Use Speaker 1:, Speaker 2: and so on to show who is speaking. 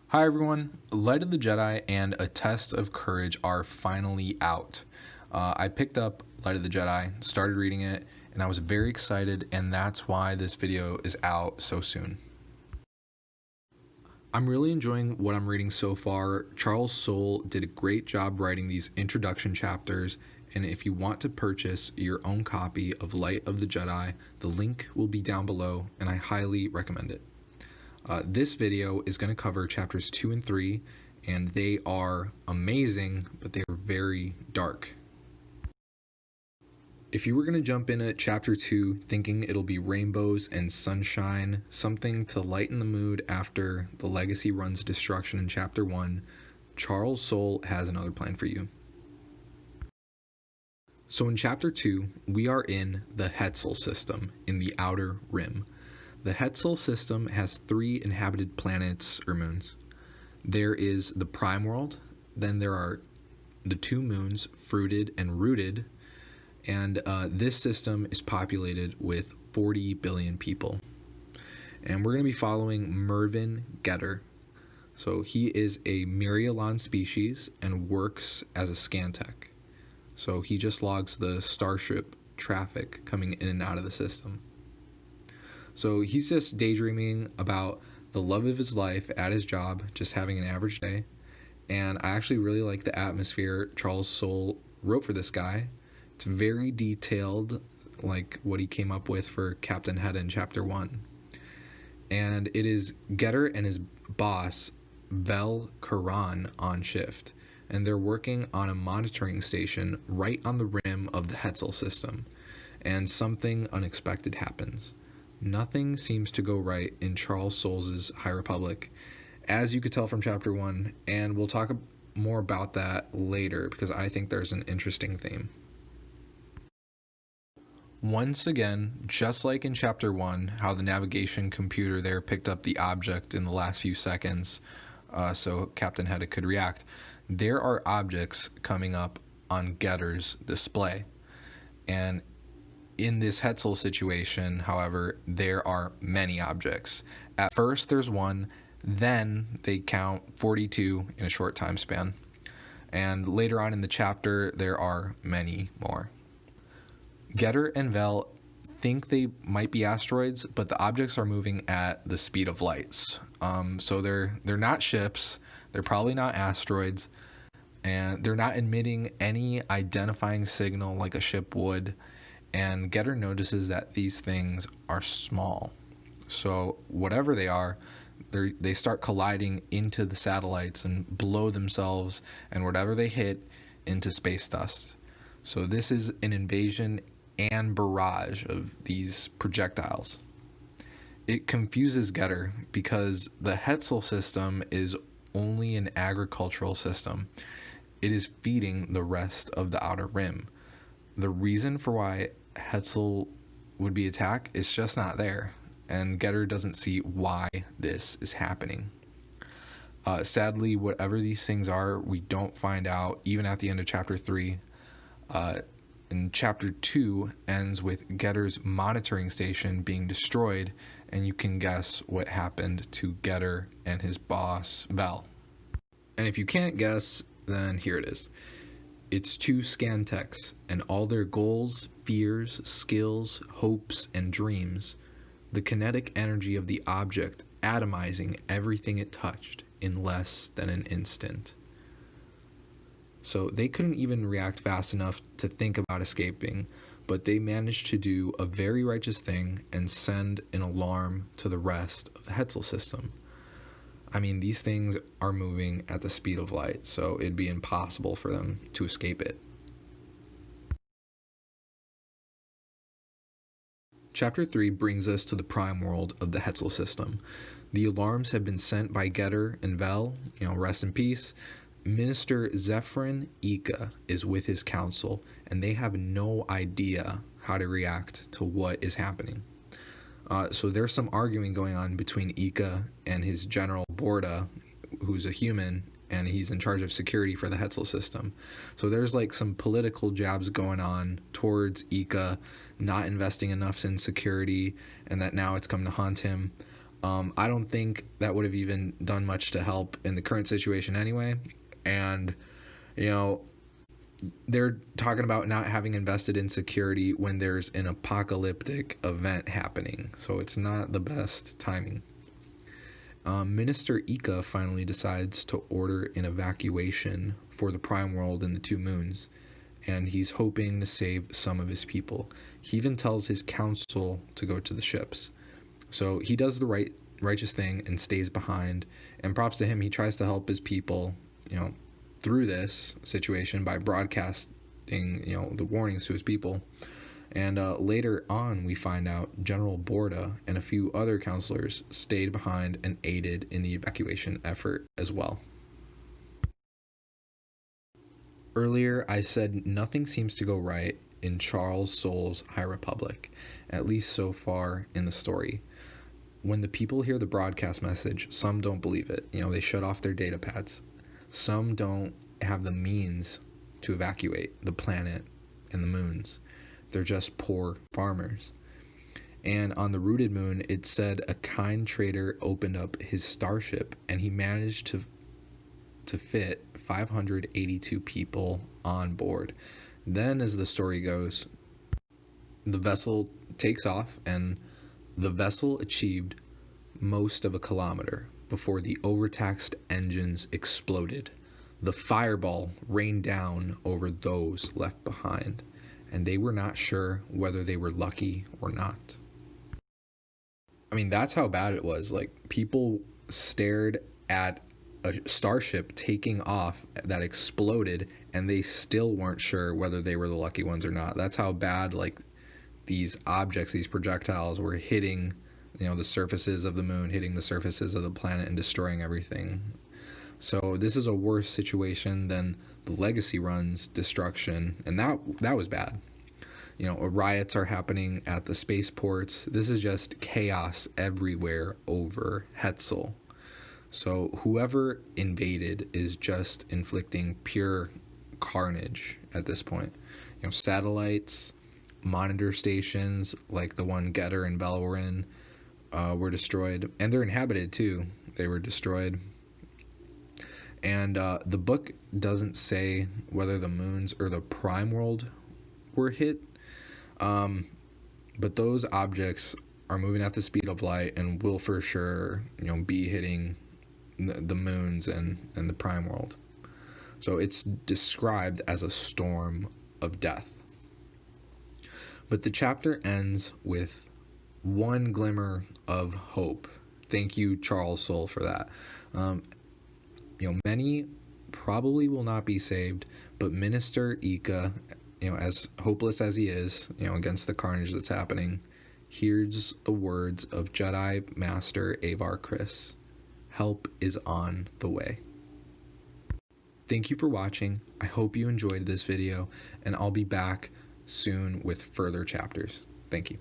Speaker 1: Hi everyone, Light of the Jedi and A Test of Courage are finally out. I picked up Light of the Jedi, started reading it, and I was very excited, and that's why this video is out so soon. I'm really enjoying what I'm reading so far. Charles Soule did a great job writing these introduction chapters, and if you want to purchase your own copy of Light of the Jedi, the link will be down below, and I highly recommend it. This video is going to cover chapters 2 and 3, and they are amazing, but they are very dark. If you were going to jump in at chapter 2 thinking it'll be rainbows and sunshine, something to lighten the mood after the legacy runs destruction in chapter 1, Charles Soule has another plan for you. So in chapter 2, we are in the Hetzal system in the Outer Rim. The Hetzal system has 3 inhabited planets or moons. There is the Prime World, then there are the 2 moons, Fruited and Rooted, and this system is populated with 40 billion people. And we're going to be following Merven Getter. So he is a Myrialon species and works as a scantech. So he just logs the starship traffic coming in and out of the system. So he's just daydreaming about the love of his life at his job, just having an average day. And I actually really like the atmosphere Charles Soule wrote for this guy. It's very detailed, like what he came up with for Captain Hedda in chapter 1. And it is Getter and his boss, Vel Karan, on shift. And they're working on a monitoring station right on the rim of the Hetzal system. And something unexpected happens. Nothing seems to go right in Charles Soule's High Republic, as you could tell from chapter 1, and we'll talk more about that later because I think there's an interesting theme. Once again, just like in chapter 1, how the navigation computer there picked up the object in the last few seconds so Captain Hedda could react, there are objects coming up on Getter's display. And in this Hetzal situation, however, there are many objects. At first there's one, then they count 42 in a short time span. And later on in the chapter, there are many more. Getter and Vel think they might be asteroids, but the objects are moving at the speed of lights. So they're not ships, they're probably not asteroids, and they're not emitting any identifying signal like a ship would. And Getter notices that these things are small. So whatever they are, they start colliding into the satellites and blow themselves and whatever they hit into space dust. So this is an invasion and barrage of these projectiles. It confuses Getter because the Hetzal system is only an agricultural system. It is feeding the rest of the Outer Rim. The reason for why Hetzal would be attacked is just not there, and Getter doesn't see why this is happening. Sadly, whatever these things are, we don't find out even at the end of chapter 3. And chapter 2 ends with Getter's monitoring station being destroyed, and you can guess what happened to Getter and his boss, Vel. And if you can't guess, then here it is. It's 2 scantechs, and all their goals, fears, skills, hopes, and dreams. The kinetic energy of the object atomizing everything it touched in less than an instant. So they couldn't even react fast enough to think about escaping, but they managed to do a very righteous thing and send an alarm to the rest of the Hetzal system. I mean, these things are moving at the speed of light, so it'd be impossible for them to escape it. Chapter 3 brings us to the prime world of the Hetzal system. The alarms have been sent by Getter and Vel, rest in peace. Minister Zephyrin Ecka is with his council, and they have no idea how to react to what is happening. So there's some arguing going on between Ecka and his general Borda, who's a human, and he's in charge of security for the Hetzal system. So there's like some political jabs going on towards Ecka not investing enough in security, and that now it's come to haunt him. I don't think that would have even done much to help in the current situation anyway. And, you know, they're talking about not having invested in security when there's an apocalyptic event happening. So it's not the best timing. Minister Ecka finally decides to order an evacuation for the Prime World and the Two Moons, and he's hoping to save some of his people. He even tells his council to go to the ships. So he does the righteous thing and stays behind. And props to him, he tries to help his people, through this situation by broadcasting, the warnings to his people. And later on, we find out General Borda and a few other counselors stayed behind and aided in the evacuation effort as well. Earlier, I said nothing seems to go right in Charles Soule's High Republic, at least so far in the story. When the people hear the broadcast message, some don't believe it. They shut off their data pads. Some don't have the means to evacuate the planet and the moons. They're just poor farmers. And on the Rooted Moon, it said a kind trader opened up his starship and he managed to fit 582 people on board. Then, as the story goes, the vessel takes off, and the vessel achieved most of a kilometer before the overtaxed engines exploded. The fireball rained down over those left behind, and they were not sure whether they were lucky or not. I mean, that's how bad it was. Like, people stared at a starship taking off that exploded, and they still weren't sure whether they were the lucky ones or not. That's how bad, like, these objects, these projectiles were hitting, the surfaces of the moon, hitting the surfaces of the planet and destroying everything. So this is a worse situation than the Legacy Run's destruction, and that was bad. Riots are happening at the spaceports. This is just chaos everywhere over Hetzal. So whoever invaded is just inflicting pure carnage at this point. Satellites, monitor stations like the one Getter and Belwarin were destroyed, and they're inhabited too. They were destroyed. And the book doesn't say whether the moons or the Prime World were hit, but those objects are moving at the speed of light and will for sure, be hitting the moons and the Prime World. So it's described as a storm of death. But the chapter ends with one glimmer of hope. Thank you, Charles Soule, for that. Many probably will not be saved, but Minister Ecka, as hopeless as he is, against the carnage that's happening, hears the words of Jedi Master Avar Kriss. Help is on the way. Thank you for watching. I hope you enjoyed this video, and I'll be back soon with further chapters. Thank you.